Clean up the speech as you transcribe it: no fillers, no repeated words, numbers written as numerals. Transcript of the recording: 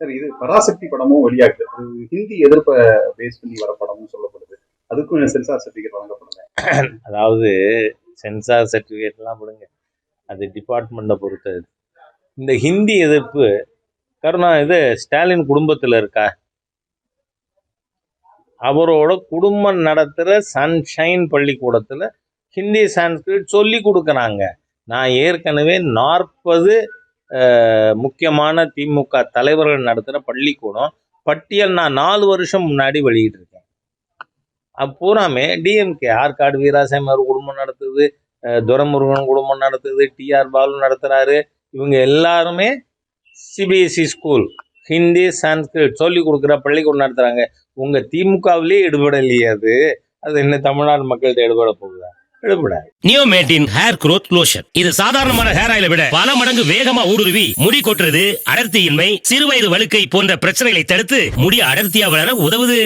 சரி, இது பராசக்தி படமும் வெளியாகுது. அது ஹிந்தி எதிர்ப்ப பேஸ் பண்ணி வர படம்னு சொல்லப்படுது. அதுக்கும் சென்சார் சர்டிபிகேட் வழங்கப்படுது. அதாவது சென்சார் சர்டிஃபிகேட்லாம் விடுங்க, அது டிபார்ட்மெண்ட்டை பொறுத்தது. இந்த ஹிந்தி எதிர்ப்பு இது ஸ்டாலின் குடும்பத்தில் இருக்கா? அவரோட குடும்பம் நடத்துகிற சன்ஷைன் பள்ளிக்கூடத்தில் ஹிந்தி சான்ஸ்கிரிட் சொல்லி கொடுக்குறாங்க. நான் ஏற்கனவே 40 முக்கியமான திமுக தலைவர்கள் நடத்துகிற பள்ளிக்கூடம் பட்டியல் நான் 4 வருஷம் முன்னாடி வெளியிட்டிருக்கேன். பூராமே டிஎம்கே. ஆற்காடு வீராசாமி அவர் குடும்பம் நடத்துது, துரைமுருகன் குடும்பம் நடத்துது, டிஆர் பாலு நடத்துகிறாரு. இவங்க எல்லாருமே சிபிஎஸ்சி ஸ்கூல் ஹிந்தி சான்ஸ்கிரிட் சொல்லி கொடுக்குற பள்ளிக்கூடம் நடத்துகிறாங்க. உங்கள் திமுகவிலே எடுபடலையே அது என்ன தமிழ்நாடு மக்கள்கிட்ட எடுபட போகுதா? நியோமேட்டின் ஹேர் குரோத் லோஷன். இது சாதாரணமான ஹேர் ஆயிலை விட பல மடங்கு வேகமா ஊடுருவி முடி கொட்டுறது, அடர்த்தியின்மை, சிறுவயது வழுக்கை போன்ற பிரச்சனைகளை தடுத்து முடி அடர்த்தியா வளர உதவுது.